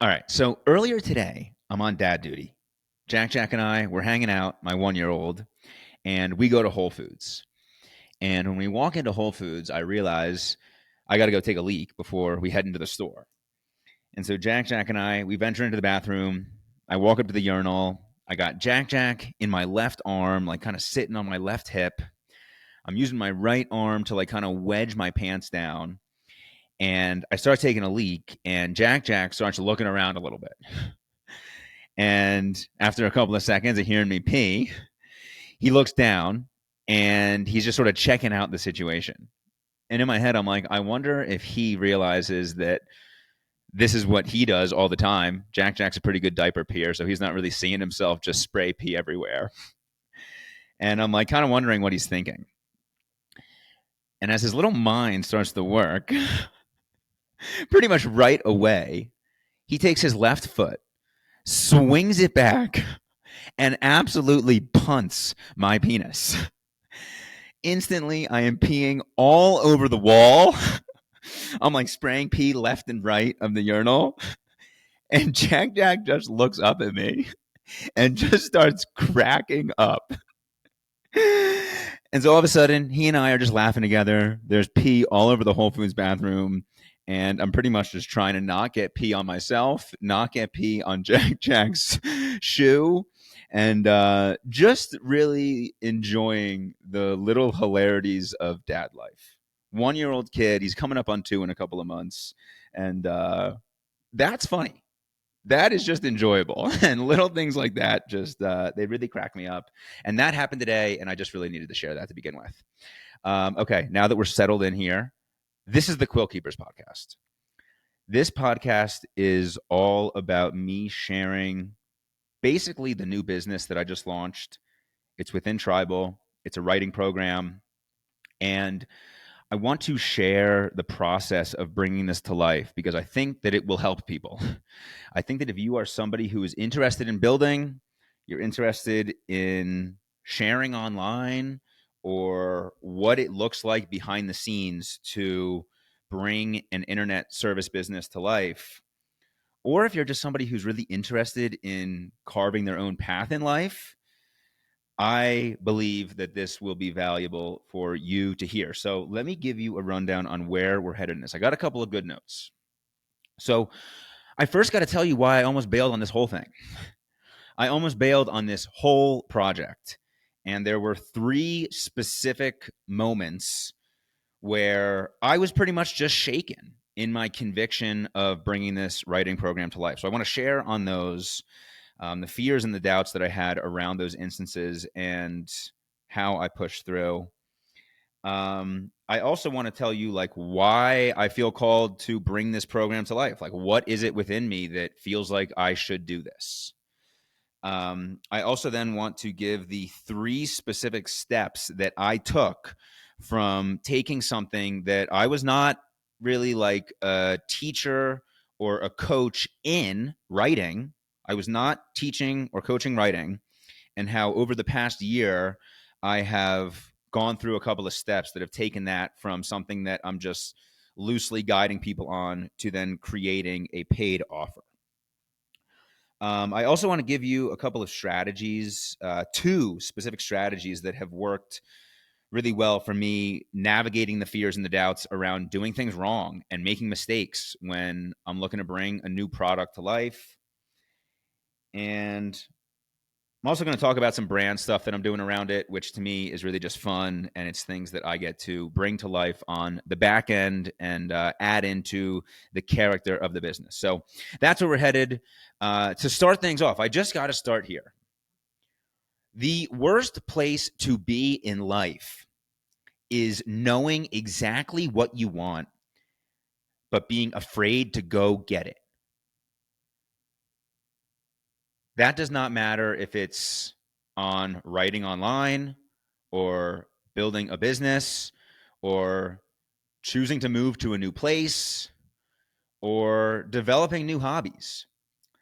All right. So earlier today, I'm on dad duty. Jack and I, we're hanging out, my 1 year old, and we go to Whole Foods. And when we walk into Whole Foods, I realize I got to go take a leak before we head into the store. And so Jack and I, we venture into the bathroom. I walk up to the urinal. I got Jack in my left arm, like kind of sitting on my left hip. I'm using my right arm to like kind of wedge my pants down. And I start taking a leak, and Jack starts looking around a little bit. And after a couple of seconds of hearing me pee, he looks down and he's just sort of checking out the situation. And in my head, I'm like, I wonder if he realizes that this is what he does all the time. Jack's a pretty good diaper peer, so he's not really seeing himself just spray pee everywhere. And I'm like, kind of wondering what he's thinking. And as his little mind starts to work, pretty much right away, he takes his left foot, swings it back, and absolutely punts my penis. Instantly, I am peeing all over the wall. I'm like spraying pee left and right of the urinal. And Jack just looks up at me and just starts cracking up. And so all of a sudden, he and I are just laughing together. There's pee all over the Whole Foods bathroom. And I'm pretty much just trying to not get pee on myself, not get pee on Jack's shoe, and just really enjoying the little hilarities of dad life. 1 year old kid, he's coming up on 2 in a couple of months. And that's funny. That is just enjoyable. And little things like that just, they really crack me up. And that happened today. And I just really needed to share that to begin with. Okay, now that we're settled in here, this is the Quillkeepers podcast. This podcast is all about me sharing basically the new business that I just launched. It's within Tribal, it's a writing program. And I want to share the process of bringing this to life because I think that it will help people. I think that if you are somebody who is interested in building, you're interested in sharing online, or what it looks like behind the scenes to bring an internet service business to life, or if you're just somebody who's really interested in carving their own path in life, I believe that this will be valuable for you to hear. So let me give you a rundown on where we're headed in this. I got a couple of good notes. So I first got to tell you why I almost bailed on this whole thing. I almost bailed on this whole project. And there were 3 specific moments where I was pretty much just shaken in my conviction of bringing this writing program to life. So I want to share on those, the fears and the doubts that I had around those instances and how I pushed through. I also want to tell you like why I feel called to bring this program to life. Like, what is it within me that feels like I should do this? I also then want to give the 3 specific steps that I took from taking something that I was not really like a teacher or a coach in writing. I was not teaching or coaching writing, and how over the past year, I have gone through a couple of steps that have taken that from something that I'm just loosely guiding people on to then creating a paid offer. I also want to give you a couple of strategies, 2 specific strategies that have worked really well for me navigating the fears and the doubts around doing things wrong and making mistakes when I'm looking to bring a new product to life. And I'm also going to talk about some brand stuff that I'm doing around it, which to me is really just fun. And it's things that I get to bring to life on the back end and add into the character of the business. So that's where we're headed. To start things off, I just got to start here. The worst place to be in life is knowing exactly what you want, but being afraid to go get it. That does not matter if it's on writing online or building a business or choosing to move to a new place or developing new hobbies.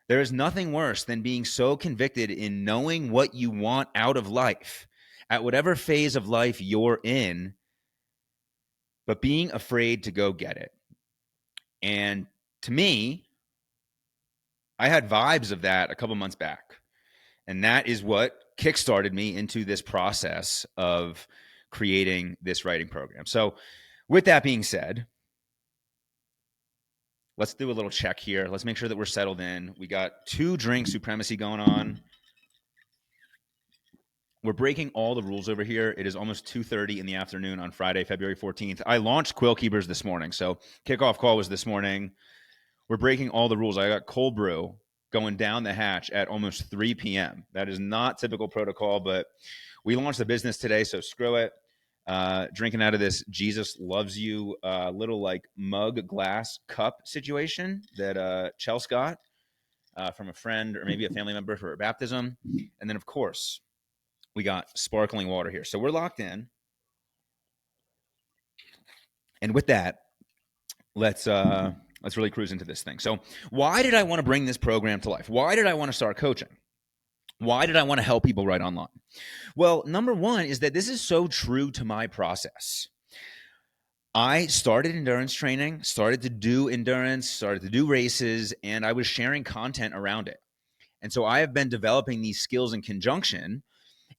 There is nothing worse than being so convicted in knowing what you want out of life at whatever phase of life you're in, but being afraid to go get it. And to me, I had vibes of that a couple months back. And that is what kickstarted me into this process of creating this writing program. So, with that being said, let's do a little check here. Let's make sure that we're settled in. We got 2 drink supremacy going on. We're breaking all the rules over here. It is almost 2:30 in the afternoon on Friday, February 14th. I launched Quillkeepers this morning. So, kickoff call was this morning. We're breaking all the rules. I got cold brew going down the hatch at almost 3 p.m. That is not typical protocol, but we launched the business today, so screw it. Drinking out of this Jesus loves you little like mug glass cup situation that Chelsea got from a friend or maybe a family member for her baptism. And then, of course, we got sparkling water here. So we're locked in. And with that, let's really cruise into this thing. So, why did I want to bring this program to life? Why did I want to start coaching? Why did I want to help people write online? Well, number one is that this is so true to my process. I started endurance training, started to do endurance, started to do races, and I was sharing content around it. And so I have been developing these skills in conjunction.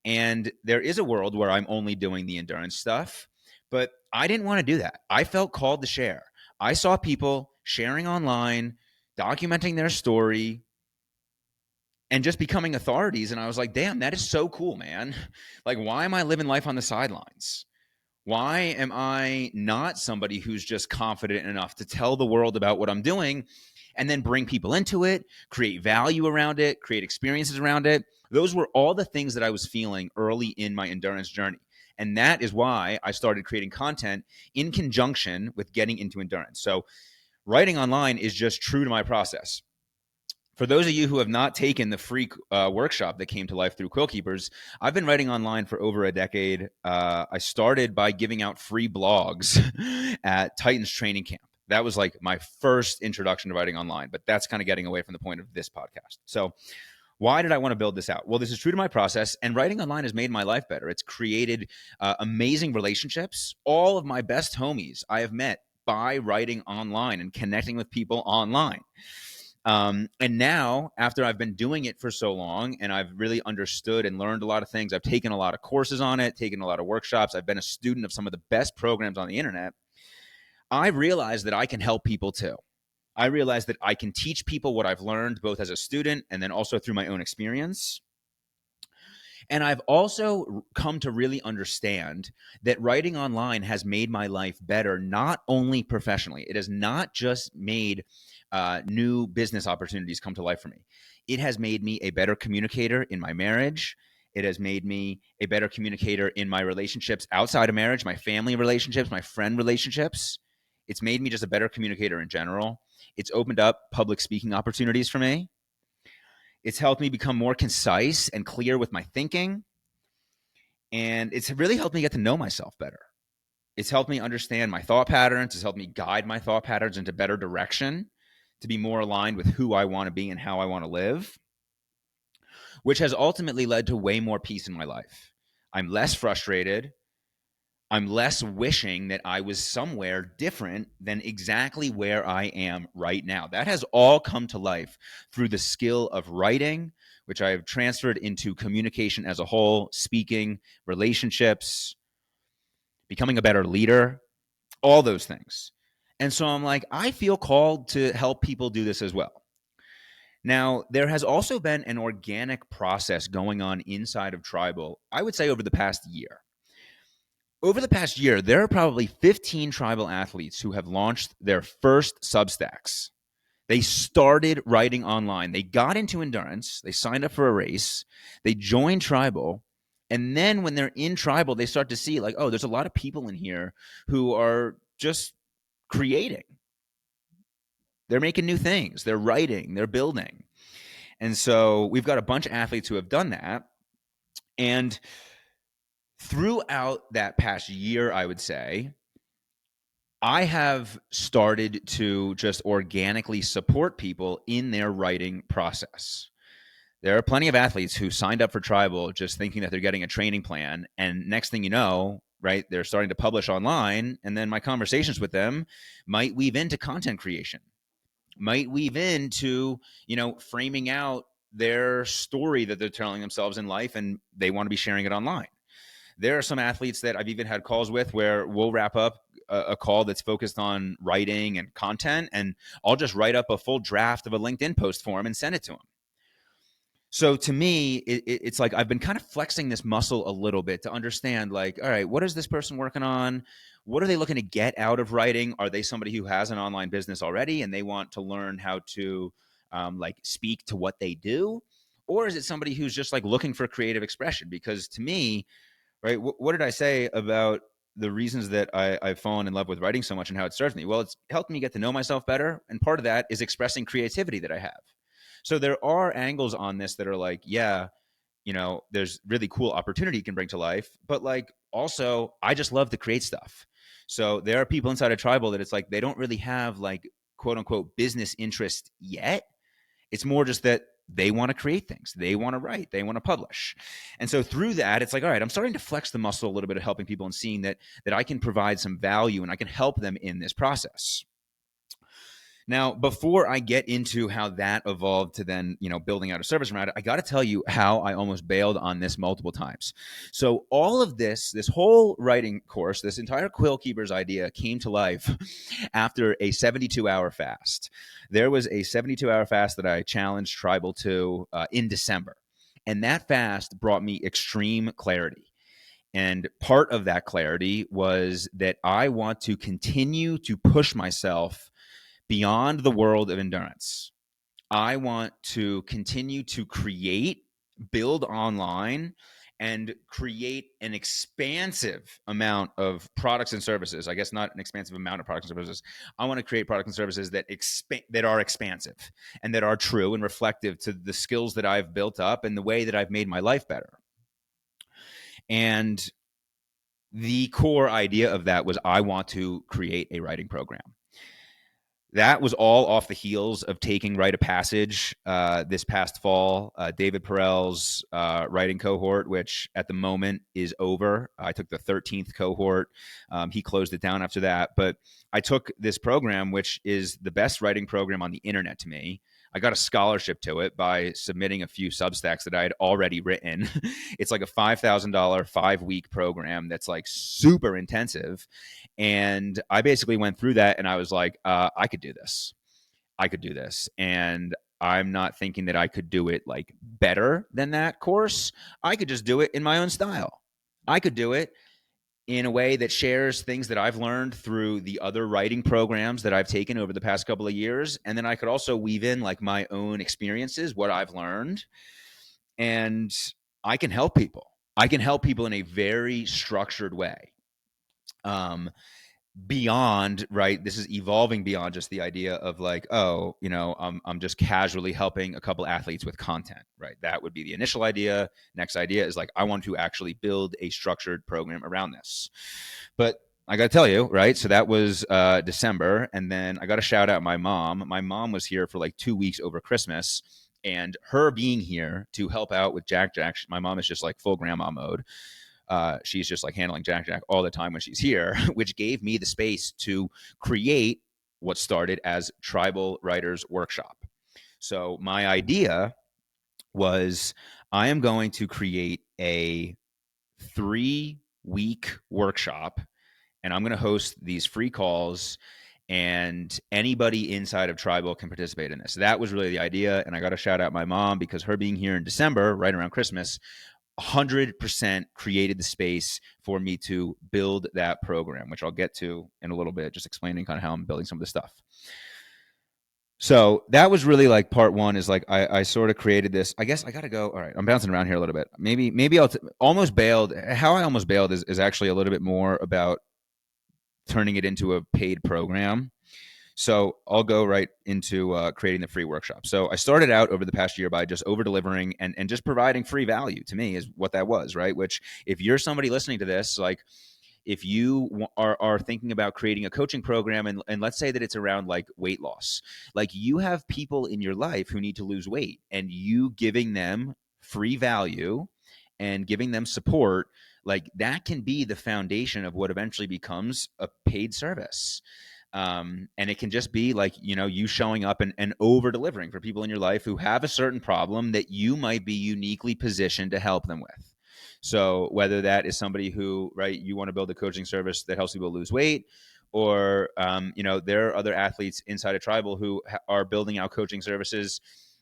And there is a world where I'm only doing the endurance stuff, but I didn't want to do that. I felt called to share. I saw people sharing online, documenting their story, and just becoming authorities. And I was like, damn, that is so cool, man. Like, why am I living life on the sidelines? Why am I not somebody who's just confident enough to tell the world about what I'm doing and then bring people into it, create value around it, create experiences around it? Those were all the things that I was feeling early in my endurance journey. And that is why I started creating content in conjunction with getting into endurance. So writing online is just true to my process. For those of you who have not taken the free workshop that came to life through Quillkeepers, I've been writing online for over a decade. I started by giving out free blogs at Titans Training Camp. That was like my first introduction to writing online, but that's kind of getting away from the point of this podcast. So, why did I want to build this out? Well, this is true to my process, and writing online has made my life better. It's created amazing relationships. All of my best homies I have met by writing online and connecting with people online. And now, after I've been doing it for so long and I've really understood and learned a lot of things, I've taken a lot of courses on it, taken a lot of workshops, I've been a student of some of the best programs on the internet. I realized that I can help people too. I realized that I can teach people what I've learned, both as a student and then also through my own experience. And I've also come to really understand that writing online has made my life better, not only professionally. It has not just made new business opportunities come to life for me. It has made me a better communicator in my marriage. It has made me a better communicator in my relationships outside of marriage, my family relationships, my friend relationships. It's made me just a better communicator in general. It's opened up public speaking opportunities for me. It's helped me become more concise and clear with my thinking. And it's really helped me get to know myself better. It's helped me understand my thought patterns. It's helped me guide my thought patterns into better direction to be more aligned with who I want to be and how I want to live, which has ultimately led to way more peace in my life. I'm less frustrated. I'm less wishing that I was somewhere different than exactly where I am right now. That has all come to life through the skill of writing, which I have transferred into communication as a whole, speaking, relationships, becoming a better leader, all those things. And so I'm like, I feel called to help people do this as well. Now, there has also been an organic process going on inside of Tribal, I would say over the past year. Over the past year, there are probably 15 tribal athletes who have launched their first Substacks. They started writing online. They got into endurance. They signed up for a race. They joined tribal. And then when they're in tribal, they start to see like, oh, there's a lot of people in here who are just creating. They're making new things. They're writing. They're building. And so we've got a bunch of athletes who have done that. And throughout that past year, I would say, I have started to just organically support people in their writing process. There are plenty of athletes who signed up for Tribal just thinking that they're getting a training plan. And next thing you know, right, they're starting to publish online. And then my conversations with them might weave into content creation might weave into, framing out their story that they're telling themselves in life, and they want to be sharing it online. There are some athletes that I've even had calls with where we'll wrap up a call that's focused on writing and content, and I'll just write up a full draft of a LinkedIn post for them and send it to them. So to me, it's like I've been kind of flexing this muscle a little bit to understand, like, all right, what is this person working on? What are they looking to get out of writing? Are they somebody who has an online business already and they want to learn how to like speak to what they do? Or is it somebody who's just like looking for creative expression? Because to me, right, what did I say about the reasons that I've fallen in love with writing so much and how it serves me? Well, it's helped me get to know myself better. And part of that is expressing creativity that I have. So there are angles on this that are like, yeah, there's really cool opportunity you can bring to life, but like also I just love to create stuff. So there are people inside of Tribal that it's like they don't really have like quote unquote business interest yet. It's more just that they want to create things, they want to write, they want to publish. And so through that, it's like, all right, I'm starting to flex the muscle a little bit of helping people and seeing that I can provide some value and I can help them in this process. Now, before I get into how that evolved to then, building out a service around it, I got to tell you how I almost bailed on this multiple times. So all of this whole writing course, this entire Quillkeepers idea came to life after a 72-hour fast. There was a 72-hour fast that I challenged Tribal to in December. And that fast brought me extreme clarity. And part of that clarity was that I want to continue to push myself beyond the world of endurance. I want to continue to create, build online, and create an expansive amount of products and services. I guess not an expansive amount of products and services. I want to create products and services that that are expansive and that are true and reflective to the skills that I've built up and the way that I've made my life better. And the core idea of that was I want to create a writing program. That was all off the heels of taking Rite of Passage this past fall, David Perel's writing cohort, which at the moment is over. I took the 13th cohort. He closed it down after that. But I took this program, which is the best writing program on the internet to me. I got a scholarship to it by submitting a few Substacks that I had already written. It's like a $5,000 5-week program that's like super intensive. And I basically went through that and I was like, I could do this. I could do this. And I'm not thinking that I could do it like better than that course. I could just do it in my own style. I could do it in a way that shares things that I've learned through the other writing programs that I've taken over the past couple of years. And then I could also weave in like my own experiences, what I've learned. And I can help people. I can help people in a very structured way. Beyond, right, this is evolving beyond just the idea of like, oh, I'm just casually helping a couple athletes with content, right? That would be the initial idea. Next idea is like, I want to actually build a structured program around this. But I got to tell you, right, so that was December. And then I got to shout out my mom. My mom was here for like 2 weeks over Christmas, and her being here to help out with Jack. My mom is just like full grandma mode. She's just like handling Jack all the time when she's here, which gave me the space to create what started as Tribal Writers Workshop. So my idea was I am going to create a 3-week workshop, and I'm going to host these free calls, and anybody inside of Tribal can participate in this. So that was really the idea. And I got to shout out my mom, because her being here in December, right around Christmas, 100% created the space for me to build that program, which I'll get to in a little bit, just explaining kind of how I'm building some of this stuff. So that was really like part one, is like I sort of created this. I guess I got to go. All right, I'm bouncing around here a little bit. Maybe I'll almost bailed. How I almost bailed is actually a little bit more about turning it into a paid program. So I'll go right into creating the free workshop. So I started out over the past year by just over delivering and just providing free value. To me is what that was, right? Which, if you're somebody listening to this, like if you are thinking about creating a coaching program, and let's say that it's around like weight loss, like you have people in your life who need to lose weight, and you giving them free value and giving them support, like that can be the foundation of what eventually becomes a paid service. And it can just be like, you showing up and over delivering for people in your life who have a certain problem that you might be uniquely positioned to help them with. So whether that is somebody who, right, you want to build a coaching service that helps people lose weight, or there are other athletes inside of Tribal who are building out coaching services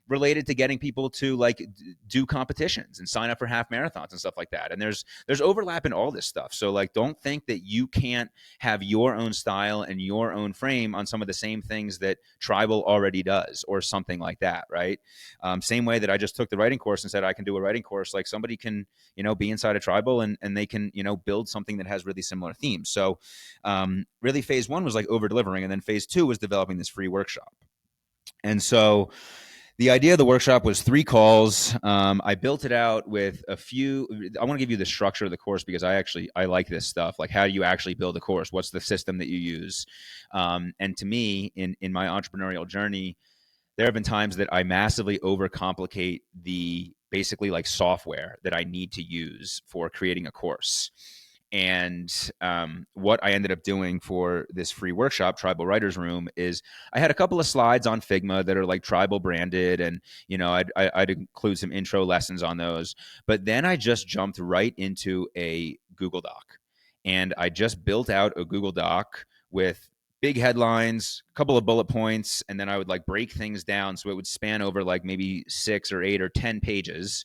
related to getting people to like do competitions and sign up for half marathons and stuff like that. And there's overlap in all this stuff. So like, don't think that you can't have your own style and your own frame on some of the same things that Tribal already does, or something like that, right? Same way that I just took the writing course and said I can do a writing course, like somebody can be inside a Tribal and they can build something that has really similar themes. So really phase one was like over delivering, and then phase two was developing this free workshop. And so the idea of the workshop was 3 calls. I built it out with a few. I want to give you the structure of the course because I like this stuff. Like, how do you actually build a course? What's the system that you use? And to me, in my entrepreneurial journey, there have been times that I massively overcomplicate the basically like software that I need to use for creating a course. And what I ended up doing for this free workshop, Tribal Writers Room, is I had a couple of slides on Figma that are like Tribal branded, and I'd include some intro lessons on those. But then I just jumped right into a Google Doc, and I just built out a Google Doc with big headlines, a couple of bullet points, and then I would like break things down so it would span over like maybe 6 or 8 or 10 pages.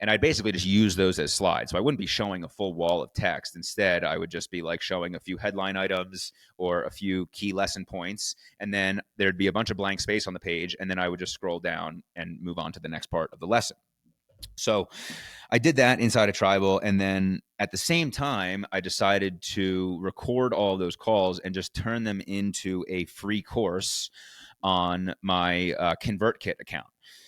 And I'd basically just use those as slides. So I wouldn't be showing a full wall of text. Instead, I would just be like showing a few headline items or a few key lesson points. And then there'd be a bunch of blank space on the page. And then I would just scroll down and move on to the next part of the lesson. So I did that inside of Tribal. And then at the same time, I decided to record all those calls and just turn them into a free course on my ConvertKit account.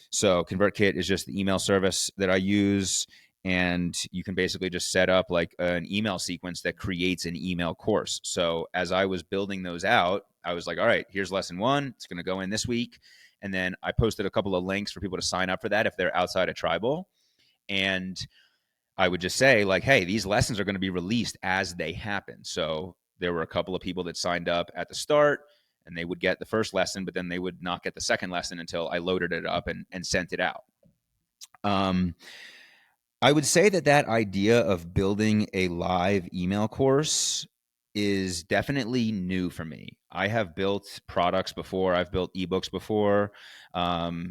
So ConvertKit is just the email service that I use, and you can basically just set up like an email sequence that creates an email course. So as I was building those out, I was like, all right, here's lesson 1. It's going to go in this week. And then I posted a couple of links for people to sign up for that if they're outside of Tribal. And I would just say like, hey, these lessons are going to be released as they happen. So there were a couple of people that signed up at the start, and they would get the first lesson, but then they would not get the second lesson until I loaded it up and sent it out. I would say that idea of building a live email course is definitely new for me. I have built products before. I've built ebooks before. But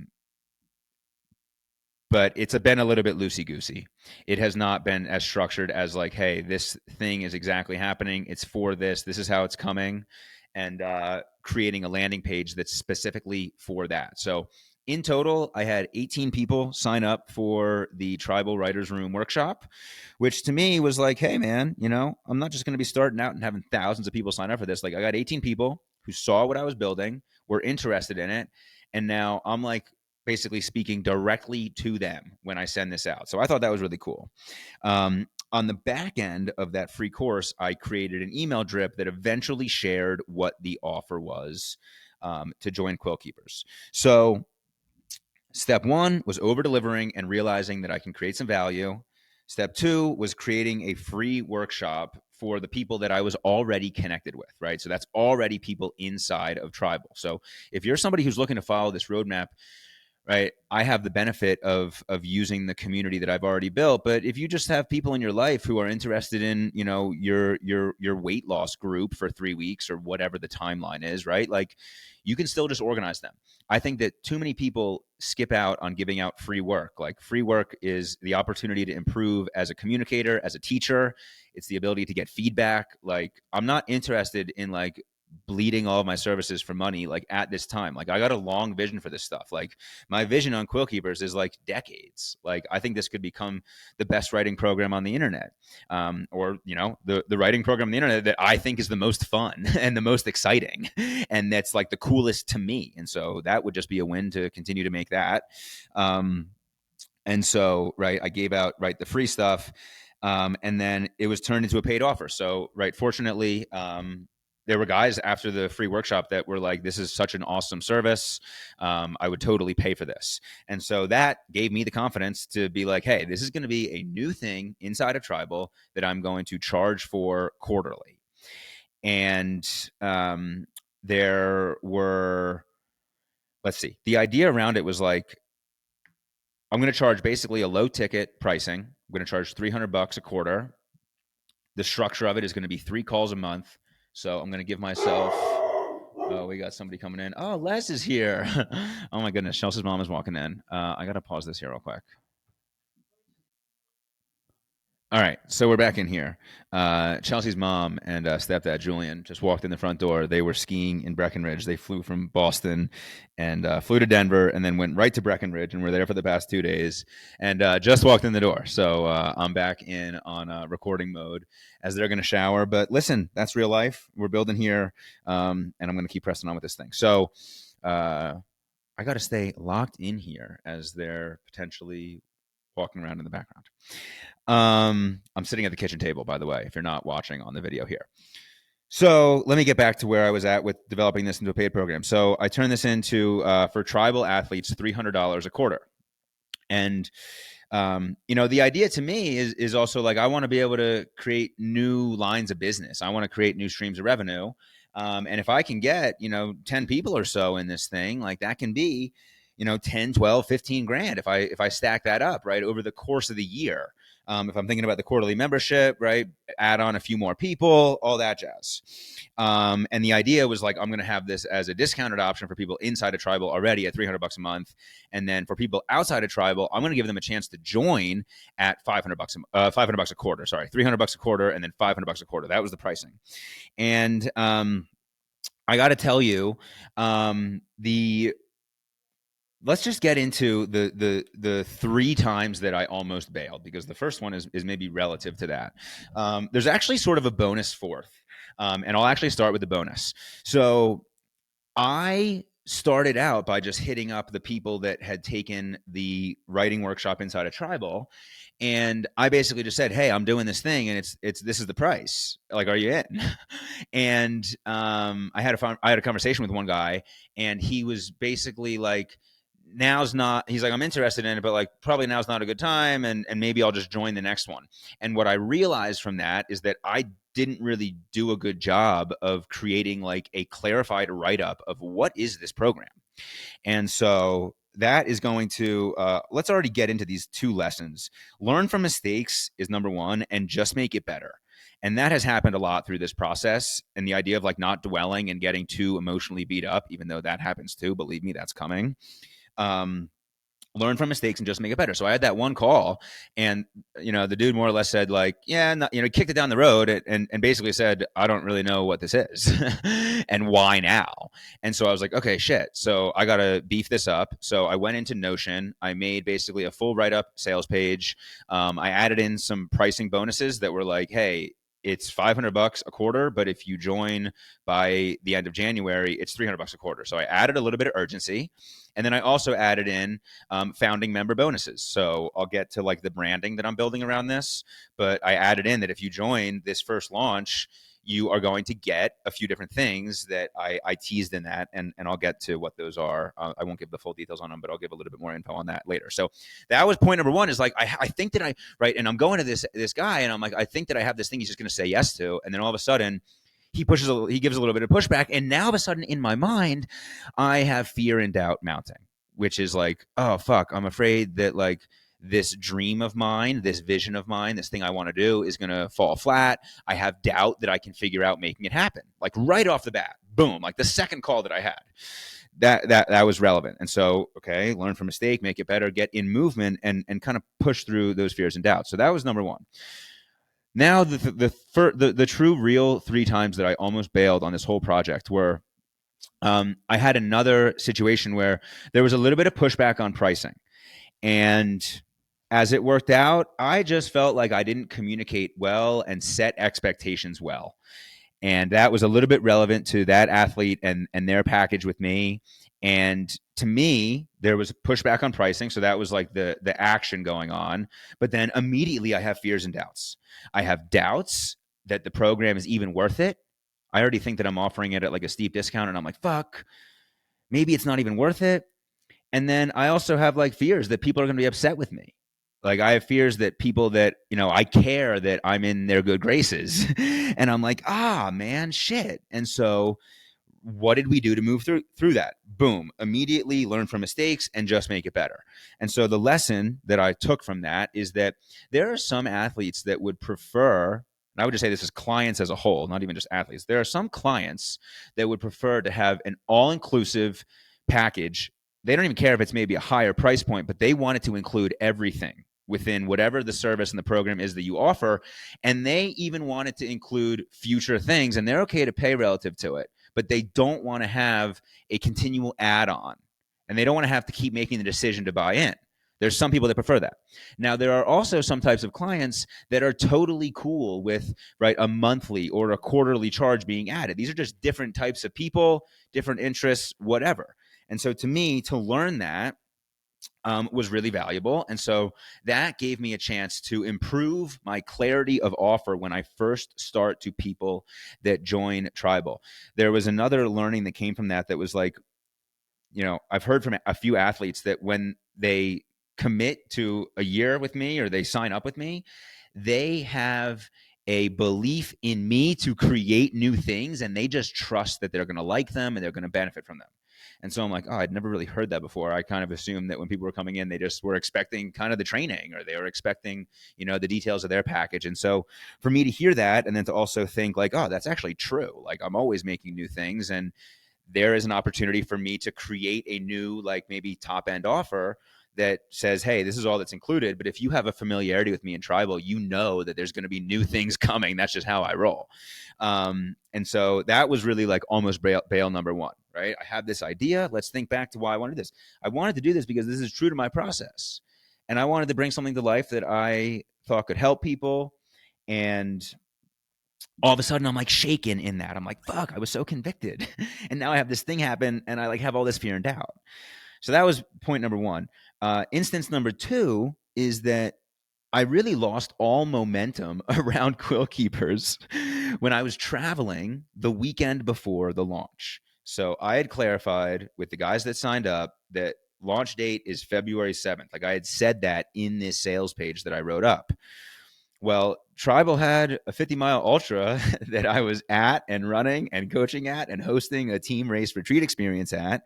it's been a little bit loosey-goosey. It has not been as structured as like, hey, this thing is exactly happening. It's for this. This is how it's coming. And creating a landing page that's specifically for that. So in total, I had 18 people sign up for the Tribal Writers Room workshop, which to me was like, hey, man, I'm not just going to be starting out and having thousands of people sign up for this. Like, I got 18 people who saw what I was building, were interested in it. And now I'm like, basically speaking directly to them when I send this out. So I thought that was really cool. On the back end of that free course, I created an email drip that eventually shared what the offer was to join Quillkeepers. So step 1 was over delivering and realizing that I can create some value. Step 2 was creating a free workshop for the people that I was already connected with, right? So that's already people inside of Tribal. So if you're somebody who's looking to follow this roadmap, right, I have the benefit of using the community that I've already built. But if you just have people in your life who are interested in, your weight loss group for 3 weeks or whatever the timeline is, right? Like, you can still just organize them. I think that too many people skip out on giving out free work. Like, free work is the opportunity to improve as a communicator, as a teacher. It's the ability to get feedback. Like, I'm not interested in like bleeding all of my services for money like at this time. Like, I got a long vision for this stuff. Like, my vision on Quillkeepers is like decades. Like, I think this could become the best writing program on the internet, or the writing program on the internet that I think is the most fun and the most exciting, and that's like the coolest to me. And so that would just be a win to continue to make that. And so, right, I gave out the free stuff, and then it was turned into a paid offer. So, fortunately, there were guys after the free workshop that were like, this is such an awesome service. I would totally pay for this. And so that gave me the confidence to be like, hey, this is going to be a new thing inside of Tribal that I'm going to charge for quarterly. And there were, let's see, the idea around it was like, I'm going to charge basically a low ticket pricing. I'm going to charge $300 a quarter. The structure of it is going to be 3 calls a month. So I'm going to give myself. Oh, we got somebody coming in. Oh, Les is here. Oh my goodness, Chelsea's mom is walking in. I got to pause this here real quick. All right, so we're back in here. Chelsea's mom and stepdad Julian just walked in the front door. They were skiing in Breckenridge. They flew from Boston and flew to Denver, and then went right to Breckenridge, and were there for the past 2 days. And just walked in the door. So I'm back in on recording mode as they're going to shower. But listen, that's real life. We're building here, and I'm going to keep pressing on with this thing. So I got to stay locked in here as they're potentially walking around in the background. I'm sitting at the kitchen table, by the way, if you're not watching on the video here. So let me get back to where I was at with developing this into a paid program. So I turned this into, for tribal athletes, $300 a quarter. And the idea to me is also like, I want to be able to create new lines of business. I want to create new streams of revenue. And if I can get, 10 people or so in this thing, like that can be, 10, 12, 15 grand if I stack that up, right, over the course of the year. If I'm thinking about the quarterly membership, right, add on a few more people, all that jazz. And the idea was like, I'm going to have this as a discounted option for people inside of Tribal already at $300 a month. And then for people outside of Tribal, I'm going to give them a chance to join at $500 a quarter, sorry, $300 a quarter, and then $500 a quarter. That was the pricing. And I got to tell you, let's just get into the 3 times that I almost bailed, because the first one is maybe relative to that. There's actually sort of a bonus fourth, and I'll actually start with the bonus. So I started out by just hitting up the people that had taken the writing workshop inside of Tribal, and I basically just said, "Hey, I'm doing this thing, and it's this is the price. Like, are you in?" And I had a conversation with one guy, and he was basically like, now's not, he's like, I'm interested in it, but like probably now's not a good time, and maybe I'll just join the next one. And what I realized from that is that I didn't really do a good job of creating like a clarified write-up of what is this program. And so that is going to, let's already get into these 2 lessons. Learn from mistakes is number 1, and just make it better. And that has happened a lot through this process. And the idea of like not dwelling and getting too emotionally beat up, even though that happens too, believe me, that's coming. Learn from mistakes and just make it better. So I had that one call, and the dude more or less said like, yeah, no, kicked it down the road, and basically said, I don't really know what this is and why now. And so I was like, okay, shit. So I got to beef this up. So I went into Notion. I made basically a full write-up sales page. I added in some pricing bonuses that were like, hey, it's $500 a quarter, but if you join by the end of January, it's $300 a quarter. So I added a little bit of urgency. And then I also added in founding member bonuses. So I'll get to like the branding that I'm building around this, but I added in that if you join this first launch, you are going to get a few different things that I teased in that, and I'll get to what those are. I won't give the full details on them, but I'll give a little bit more info on that later. So that was point number 1, is like, I think that right, and I'm going to this guy, and I'm like, I think that I have this thing he's just going to say yes to, and then all of a sudden, he gives a little bit of pushback, and now all of a sudden in my mind, I have fear and doubt mounting, which is like, oh fuck, I'm afraid that like this dream of mine, this vision of mine, this thing I want to do is going to fall flat. I have doubt that I can figure out making it happen. Like right off the bat, boom, like the second call that I had. That was relevant. And so, okay, learn from mistake, make it better, get in movement, and kind of push through those fears and doubts. So that was number 1. Now, the true real 3 times that I almost bailed on this whole project were, I had another situation where there was a little bit of pushback on pricing. And as it worked out, I just felt like I didn't communicate well and set expectations well. And that was a little bit relevant to that athlete and their package with me. And to me, there was pushback on pricing. So that was like the action going on. But then immediately I have fears and doubts. I have doubts that the program is even worth it. I already think that I'm offering it at like a steep discount, and I'm like, fuck, maybe it's not even worth it. And then I also have like fears that people are going to be upset with me. Like I have fears that people that, I care that I'm in their good graces. And I'm like, man, shit. And so what did we do to move through that? Boom, immediately learn from mistakes and just make it better. And so the lesson that I took from that is that there are some athletes that would prefer, and I would just say this is clients as a whole, not even just athletes. There are some clients that would prefer to have an all-inclusive package. They don't even care if it's maybe a higher price point, but they want it to include everything within whatever the service and the program is that you offer. And they even want it to include future things, and they're okay to pay relative to it, but they don't want to have a continual add-on, and they don't want to have to keep making the decision to buy in. There's some people that prefer that. Now, there are also some types of clients that are totally cool with, right, a monthly or a quarterly charge being added. These are just different types of people, different interests, whatever. And so to me, to learn that was really valuable. And so that gave me a chance to improve my clarity of offer when I first start to people that join Tribal. There was another learning that came from that was like, I've heard from a few athletes that when they commit to a year with me or they sign up with me, they have a belief in me to create new things, and they just trust that they're going to like them and they're going to benefit from them. And so I'm like, oh, I'd never really heard that before. I kind of assumed that when people were coming in, they just were expecting kind of the training, or they were expecting, the details of their package. And so for me to hear that, and then to also think like, oh, that's actually true. Like, I'm always making new things, and there is an opportunity for me to create a new, like, maybe top end offer that says, hey, this is all that's included. But if you have a familiarity with me in Tribal, you know that there's going to be new things coming. That's just how I roll. And so that was really like almost bail number one, right? I have this idea. Let's think back to why I wanted this. I wanted to do this because this is true to my process. And I wanted to bring something to life that I thought could help people. And all of a sudden I'm like shaken in that. I'm like, fuck, I was so convicted. And now I have this thing happen, and I like have all this fear and doubt. So that was point number one. Instance number two is that I really lost all momentum around Quillkeepers when I was traveling the weekend before the launch. So I had clarified with the guys that signed up that launch date is February 7th. Like, I had said that in this sales page that I wrote up. Well, Tribal had a 50-mile ultra that I was at and running and coaching at and hosting a team race retreat experience at.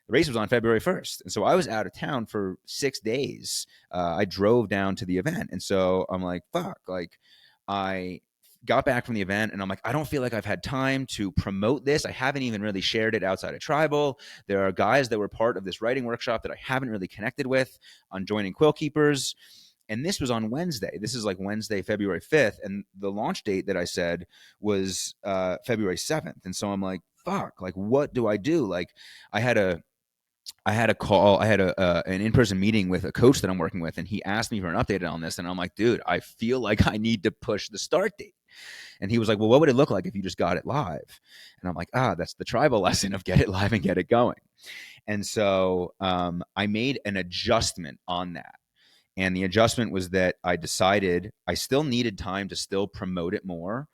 The race was on February 1st. And so I was out of town for 6 days. I drove down to the event. And so I'm like, fuck, like, I got back from the event and I'm like, I don't feel like I've had time to promote this. I haven't even really shared it outside of Tribal. There are guys that were part of this writing workshop that I haven't really connected with on joining Quillkeepers. And this was on Wednesday. This is like Wednesday, February 5th. And the launch date that I said was February 7th. And so I'm like, fuck, like, what do I do? Like, I had a call. I had an in-person meeting with a coach that I'm working with, and he asked me for an update on this. And I'm like, dude, I feel like I need to push the start date. And he was like, well, what would it look like if you just got it live? And I'm like, that's the Tribal lesson of get it live and get it going. And so I made an adjustment on that. And the adjustment was that I decided I still needed time to still promote it more.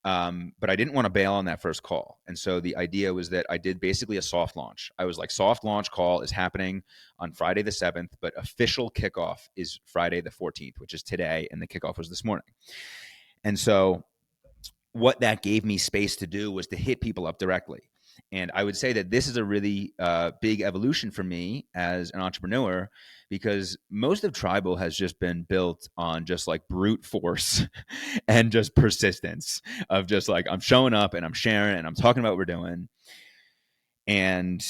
But I didn't want to bail on that first call. And so the idea was that I did basically a soft launch. I was like, soft launch call is happening on Friday the 7th, but official kickoff is Friday the 14th, which is today. And the kickoff was this morning. And so what that gave me space to do was to hit people up directly. And I would say that this is a really big evolution for me as an entrepreneur, because most of Tribal has just been built on just like brute force and just persistence of just like, I'm showing up and I'm sharing and I'm talking about what we're doing. And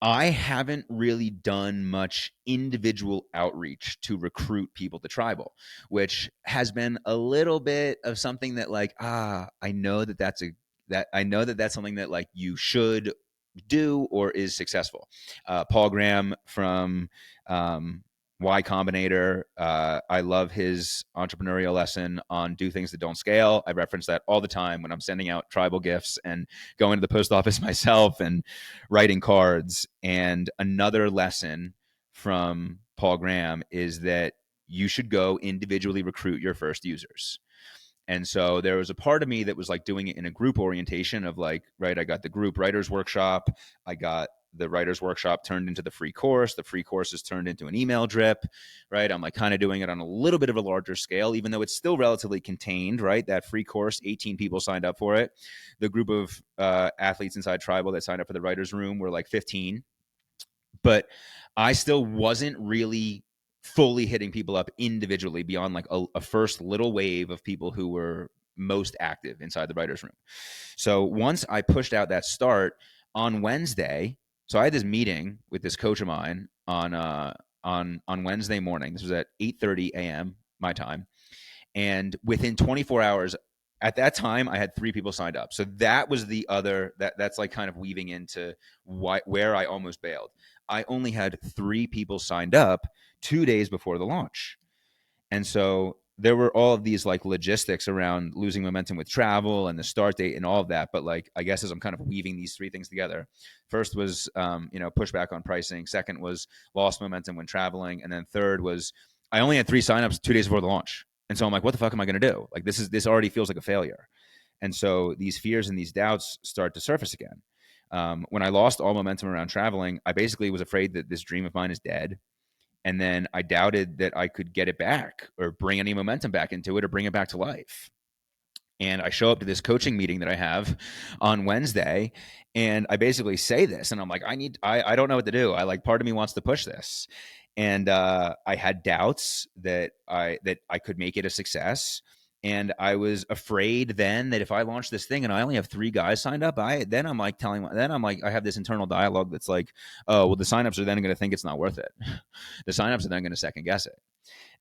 I haven't really done much individual outreach to recruit people to Tribal, which has been a little bit of something that like, I know that that's something that like you should do or is successful. Paul Graham from Y Combinator. I love his entrepreneurial lesson on do things that don't scale. I reference that all the time when I'm sending out Tribal gifts and going to the post office myself and writing cards. And another lesson from Paul Graham is that you should go individually recruit your first users. And so there was a part of me that was like doing it in a group orientation of like, right, I got the group writers workshop. I got the writer's workshop turned into the free course. The free course is turned into an email drip, right? I'm like kind of doing it on a little bit of a larger scale, even though it's still relatively contained, right? That free course, 18 people signed up for it. The group of athletes inside Tribal that signed up for the writer's room were like 15. But I still wasn't really fully hitting people up individually beyond like a first little wave of people who were most active inside the writer's room. So once I pushed out that start on Wednesday, so I had this meeting with this coach of mine on Wednesday morning. This was at 8:30 a.m. my time, and within 24 hours, at that time, I had 3 people signed up. So that was the other that's like kind of weaving into where I almost bailed. I only had 3 people signed up 2 days before the launch. And so there were all of these like logistics around losing momentum with travel and the start date and all of that. But like, I guess as I'm kind of weaving these 3 things together, first was, pushback on pricing. Second was lost momentum when traveling. And then third was I only had 3 signups 2 days before the launch. And so I'm like, what the fuck am I going to do? Like, this already feels like a failure. And so these fears and these doubts start to surface again. When I lost all momentum around traveling, I basically was afraid that this dream of mine is dead. And then I doubted that I could get it back or bring any momentum back into it or bring it back to life. And I show up to this coaching meeting that I have on Wednesday, and I basically say this, and I'm like, I don't know what to do. I like, part of me wants to push this. And I had doubts that I could make it a success. And I was afraid then that if I launched this thing and I only have 3 guys signed up, I have this internal dialogue that's like, oh, well, the signups are then going to think it's not worth it. The signups are then going to second guess it.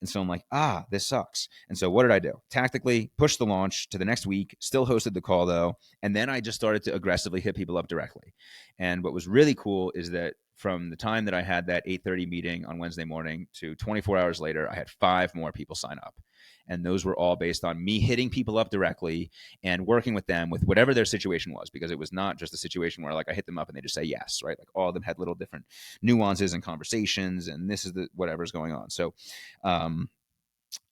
And so I'm like, this sucks. And so what did I do? Tactically pushed the launch to the next week, still hosted the call though. And then I just started to aggressively hit people up directly. And what was really cool is that from the time that I had that 8:30 meeting on Wednesday morning to 24 hours later, I had 5 more people sign up. And those were all based on me hitting people up directly and working with them with whatever their situation was, because it was not just a situation where like I hit them up and they just say yes, right? Like all of them had little different nuances and conversations, and this is the whatever's going on. So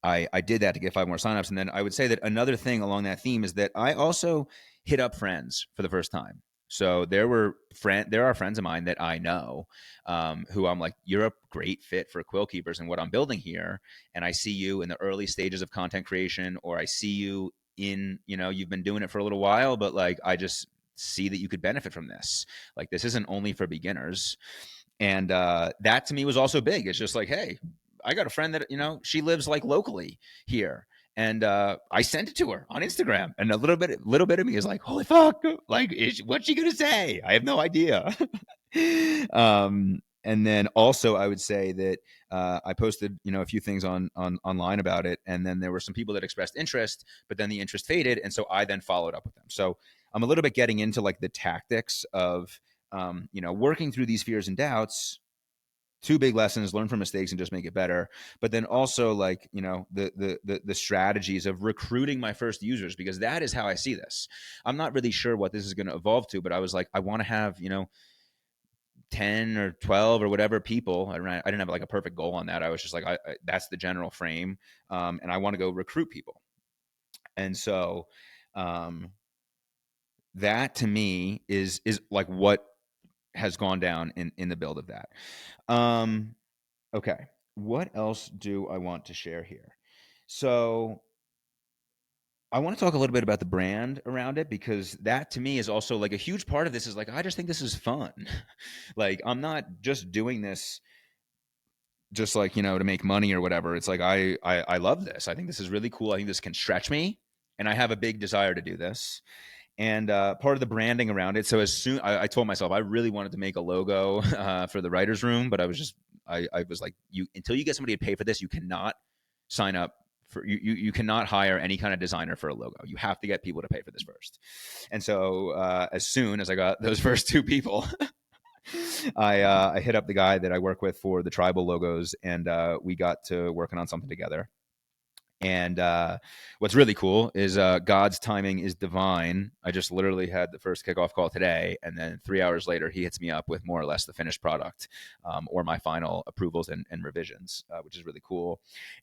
I did that to get 5 more signups. And then I would say that another thing along that theme is that I also hit up friends for the first time. So there are friends of mine that I know who I'm like, you're a great fit for Quillkeepers and what I'm building here. And I see you in the early stages of content creation, or I see you in, you've been doing it for a little while, but like, I just see that you could benefit from this. Like, this isn't only for beginners. And that to me was also big. It's just like, hey, I got a friend that, she lives like locally here. And I sent it to her on Instagram, and a little bit of me is like, "Holy fuck! Like, what's she gonna say? I have no idea." And then also, I would say that I posted, a few things on online about it, and then there were some people that expressed interest, but then the interest faded, and so I then followed up with them. So I'm a little bit getting into like the tactics of, working through these fears and doubts. 2 big lessons: learn from mistakes and just make it better. But then also like, the strategies of recruiting my first users, because that is how I see this. I'm not really sure what this is going to evolve to, but I was like, I want to have, 10 or 12 or whatever people. I didn't have like a perfect goal on that. I was just like, that's the general frame. And I want to go recruit people. And so, that to me is like what has gone down in the build of that. Okay. What else do I want to share here? So I want to talk a little bit about the brand around it, because that to me is also like a huge part of this. Is like, I just think this is fun. Like, I'm not just doing this just like, to make money or whatever. It's like, I love this. I think this is really cool. I think this can stretch me, and I have a big desire to do this. And part of the branding around it. So as soon I told myself I really wanted to make a logo for the writer's room, but I was like, until you get somebody to pay for this, you cannot sign up for you cannot hire any kind of designer for a logo. You have to get people to pay for this first. And so as soon as I got those first 2 people, I hit up the guy that I work with for the tribal logos, and we got to working on something together. And what's really cool is God's timing is divine. I just literally had the first kickoff call today, and then 3 hours later, he hits me up with more or less the finished product, or my final approvals and revisions, which is really cool.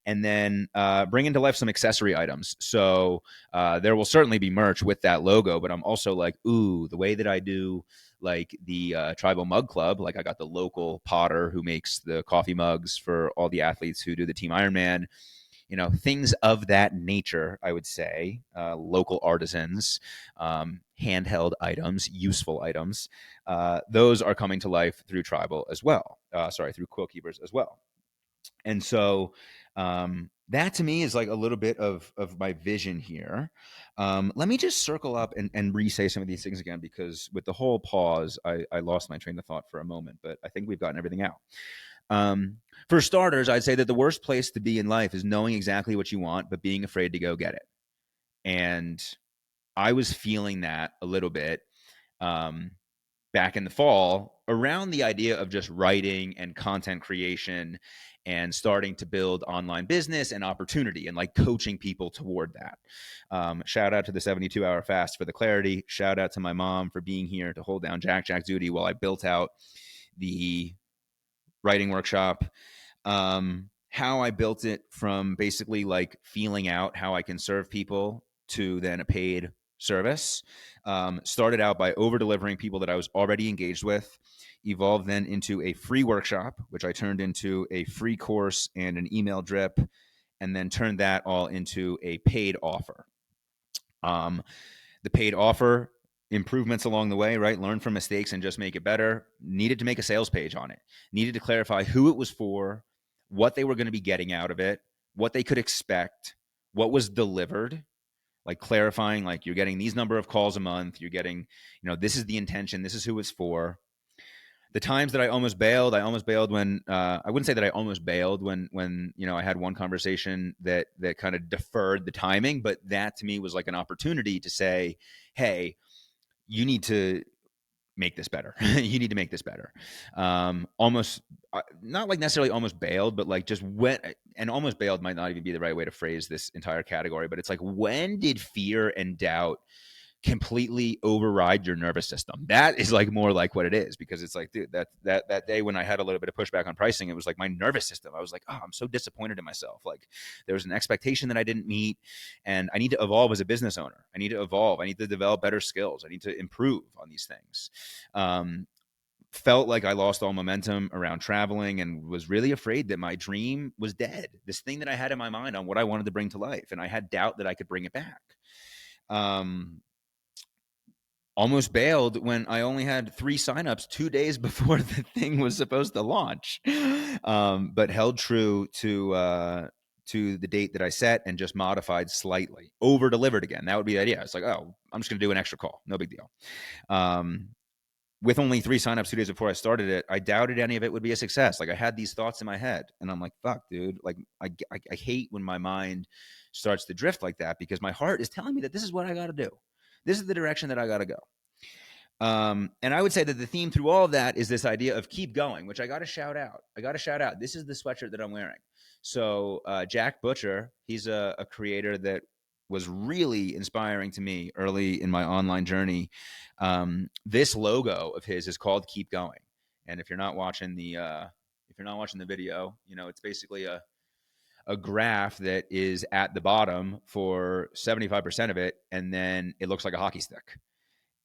And then bringing to life some accessory items. So there will certainly be merch with that logo, but I'm also like, ooh, the way that I do like the tribal mug club, like I got the local potter who makes the coffee mugs for all the athletes who do the team Ironman, things of that nature. I would say local artisans, handheld items, useful items, those are coming to life through tribal as well, through Quillkeepers as well. And so that to me is like a little bit of my vision here. Let me just circle up and re-say some of these things again, because with the whole pause, I lost my train of thought for a moment, but I think we've gotten everything out. For starters, I'd say that the worst place to be in life is knowing exactly what you want, but being afraid to go get it. And I was feeling that a little bit um, back in the fall around the idea of just writing and content creation and starting to build online business and opportunity and like coaching people toward that. Shout out to the 72-hour fast for the clarity. Shout out to my mom for being here to hold down Jack's duty while I built out the writing workshop. How I built it from basically like feeling out how I can serve people to then a paid service. Started out by over delivering people that I was already engaged with, evolved then into a free workshop, which I turned into a free course and an email drip, and then turned that all into a paid offer. Um, the paid offer, improvements along the way, right? Learn from mistakes and just make it better. Needed to make a sales page on it. Needed to clarify who it was for, what they were going to be getting out of it, what they could expect, what was delivered, like clarifying, like you're getting these number of calls a month, you're getting, this is the intention, this is who it's for. The times that I almost bailed when I wouldn't say that I almost bailed when I had one conversation that kind of deferred the timing, but that to me was like an opportunity to say, hey, you need to make this better. You need to make this better. Almost not like necessarily almost bailed, but like just went, and almost bailed might not even be the right way to phrase this entire category, but it's like, when did fear and doubt completely override your nervous system? That is like more like what it is, because it's like, dude, that day when I had a little bit of pushback on pricing, it was like my nervous system. I was like, oh, I'm so disappointed in myself. Like there was an expectation that I didn't meet, and I need to evolve as a business owner. I need to evolve. I need to develop better skills. I need to improve on these things. Felt like I lost all momentum around traveling and was really afraid that my dream was dead. This thing that I had in my mind on what I wanted to bring to life, and I had doubt that I could bring it back. Almost bailed when I only had 3 signups 2 days before the thing was supposed to launch, but held true to the date that I set and just modified slightly, over delivered again. That would be the idea. It's like, oh, I'm just going to do an extra call, no big deal. With only 3 signups 2 days before I started it, I doubted any of it would be a success. Like I had these thoughts in my head, and I'm like, fuck, dude. Like I hate when my mind starts to drift like that, because my heart is telling me that this is what I got to do. This is the direction that I got to go. And I would say that the theme through all of that is this idea of keep going, which I got to shout out. This is the sweatshirt that I'm wearing. So Jack Butcher, he's a creator that was really inspiring to me early in my online journey. This logo of his is called Keep Going. And if you're not watching the video, it's basically a graph that is at the bottom for 75% of it, and then it looks like a hockey stick.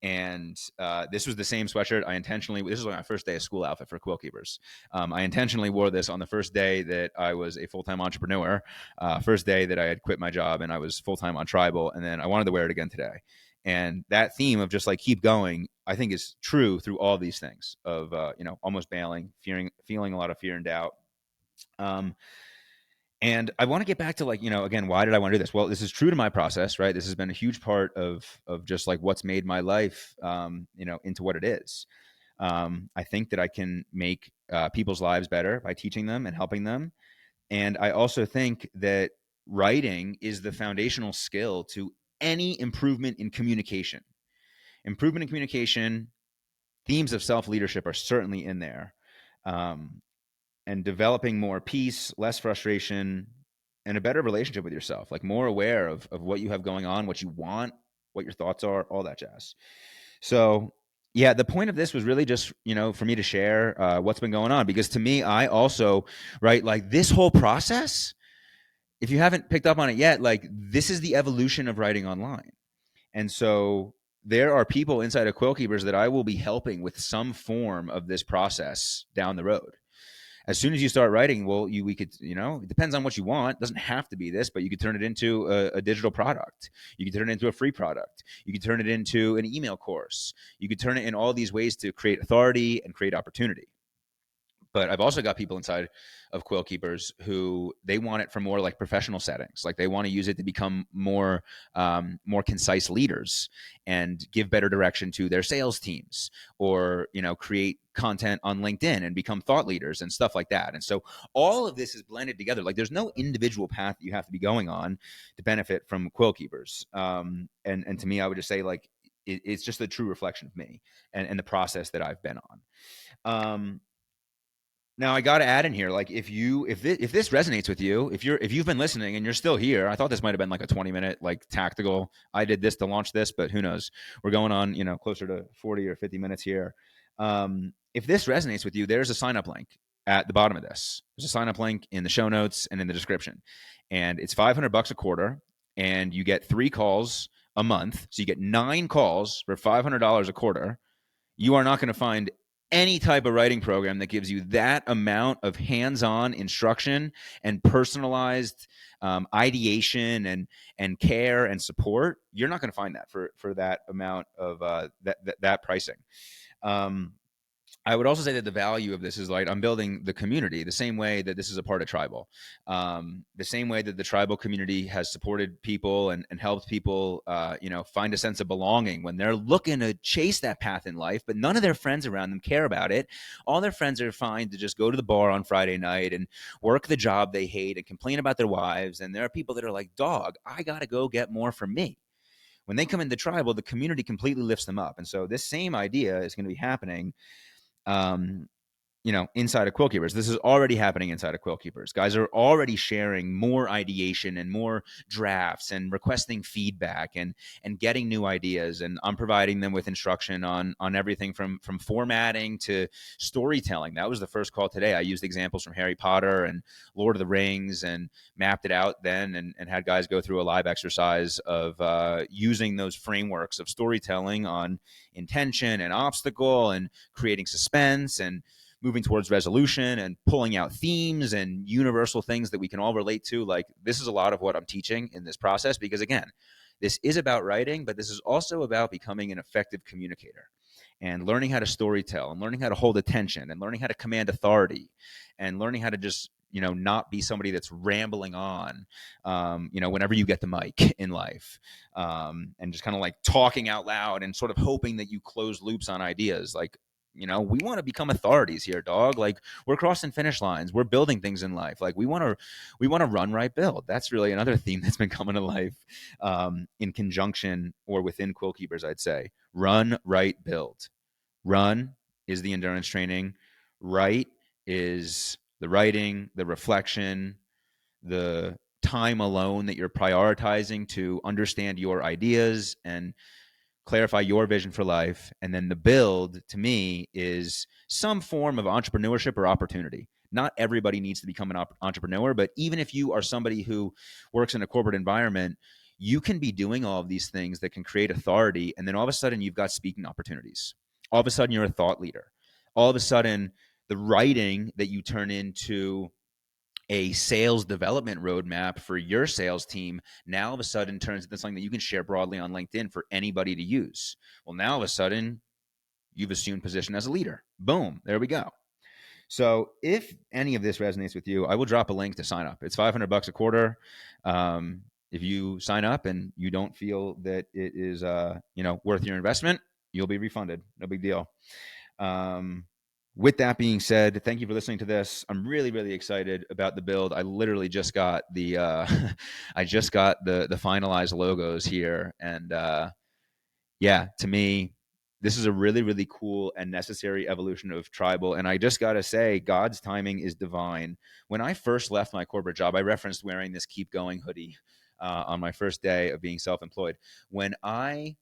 And this was the same sweatshirt. This was my first day of school outfit for Quillkeepers. I intentionally wore this on the first day that I was a full-time entrepreneur, first day that I had quit my job and I was full-time on Tribal. And then I wanted to wear it again today. And that theme of just like keep going, I think is true through all these things of, almost bailing, feeling a lot of fear and doubt. And I want to get back to like, again, why did I want to do this? Well, this is true to my process, right? This has been a huge part of just like what's made my life, into what it is. I think that I can make people's lives better by teaching them and helping them. And I also think that writing is the foundational skill to any improvement in communication. Improvement in communication, themes of self-leadership are certainly in there. And developing more peace, less frustration, and a better relationship with yourself, like more aware of what you have going on, what you want, what your thoughts are, all that jazz. So, yeah, the point of this was really just, for me to share what's been going on, because to me, I also, right, like this whole process, if you haven't picked up on it yet, like this is the evolution of writing online. And so there are people inside of Quillkeepers that I will be helping with some form of this process down the road. As soon as you start writing, well, we could, it depends on what you want. It doesn't have to be this, but you could turn it into a digital product. You could turn it into a free product. You could turn it into an email course. You could turn it in all these ways to create authority and create opportunity. But I've also got people inside of Quillkeepers who they want it for more like professional settings. Like they want to use it to become more concise leaders and give better direction to their sales teams, or create content on LinkedIn and become thought leaders and stuff like that. And so all of this is blended together. Like there's no individual path that you have to be going on to benefit from Quillkeepers. And to me, I would just say like it's just a true reflection of me and the process that I've been on. Now I got to add in here, like if this resonates with you, if you've been listening and you're still here, I thought this might have been like a 20-minute like tactical. I did this to launch this, but who knows? We're going on, closer to 40 or 50 minutes here. If this resonates with you, there's a sign up link at the bottom of this. There's a sign up link in the show notes and in the description, and it's $500 a quarter, and you get 3 calls a month, so you get 9 calls for $500 a quarter. You are not going to find any type of writing program that gives you that amount of hands-on instruction and personalized ideation and care and support. You're not going to find that for that amount of that pricing. I would also say that the value of this is like I'm building the community the same way that this is a part of Tribal. The same way that the Tribal community has supported people and helped people, find a sense of belonging when they're looking to chase that path in life, but none of their friends around them care about it. All their friends are fine to just go to the bar on Friday night and work the job they hate and complain about their wives. And there are people that are like, dog, I got to go get more for me. When they come into Tribal, the community completely lifts them up. And so this same idea is going to be happening um, inside of Quillkeepers. This is already happening inside of Quillkeepers. Guys are already sharing more ideation and more drafts and requesting feedback and getting new ideas. And I'm providing them with instruction on everything from formatting to storytelling. That was the first call today. I used examples from Harry Potter and Lord of the Rings and mapped it out then and had guys go through a live exercise of using those frameworks of storytelling on intention and obstacle and creating suspense and moving towards resolution and pulling out themes and universal things that we can all relate to. Like this is a lot of what I'm teaching in this process, because again, this is about writing, but this is also about becoming an effective communicator and learning how to storytell and learning how to hold attention and learning how to command authority and learning how to just, not be somebody that's rambling on, whenever you get the mic in life, and just kind of like talking out loud and sort of hoping that you close loops on ideas. Like, we want to become authorities here, dog. Like we're crossing finish lines. We're building things in life. Like we want to run, right, build. That's really another theme that's been coming to life, in conjunction or within Quillkeepers, I'd say. Run, write, build. Run is the endurance training. Write is the writing, the reflection, the time alone that you're prioritizing to understand your ideas and clarify your vision for life. And then the build, to me, is some form of entrepreneurship or opportunity. Not everybody needs to become an entrepreneur, but even if you are somebody who works in a corporate environment, you can be doing all of these things that can create authority. And then all of a sudden, you've got speaking opportunities. All of a sudden, you're a thought leader. All of a sudden, the writing that you turn into a sales development roadmap for your sales team now all of a sudden turns into something that you can share broadly on LinkedIn for anybody to use. Well, now all of a sudden you've assumed position as a leader. Boom, there we go. So if any of this resonates with you, I will drop a link to sign up. It's $500 a quarter. If you sign up and you don't feel that it is worth your investment, you'll be refunded. No big deal. With that being said, thank you for listening to this. I'm really, really excited about the build. I literally just got the I just got the finalized logos here, and yeah, to me, this is a really, really cool and necessary evolution of tribal. And I just got to say, God's timing is divine. When I first left my corporate job, I referenced wearing this Keep Going hoodie on my first day of being self employed. When I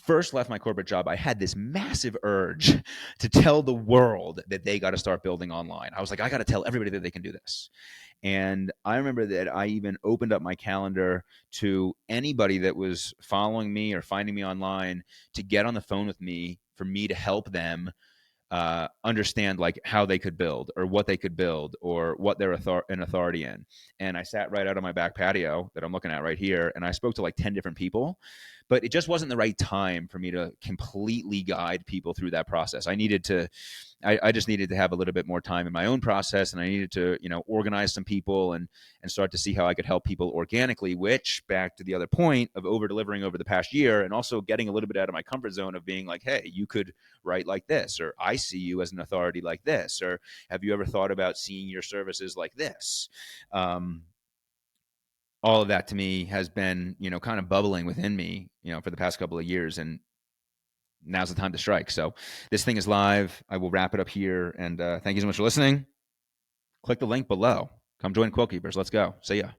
first left my corporate job, I had this massive urge to tell the world that they got to start building online. I was like, I got to tell everybody that they can do this. And I remember that I even opened up my calendar to anybody that was following me or finding me online to get on the phone with me for me to help them understand like how they could build or what they could build or what they're an authority in. And I sat right out on my back patio that I'm looking at right here, and I spoke to like 10 different people, but it just wasn't the right time for me to completely guide people through that process. I just needed to have a little bit more time in my own process, and I needed to, organize some people and start to see how I could help people organically, which back to the other point of over delivering over the past year and also getting a little bit out of my comfort zone of being like, hey, you could write like this, or I see you as an authority like this, or have you ever thought about seeing your services like this? All of that to me has been, kind of bubbling within me, for the past couple of years. And now's the time to strike. So this thing is live. I will wrap it up here. And thank you so much for listening. Click the link below. Come join Quillkeepers. Let's go. See ya.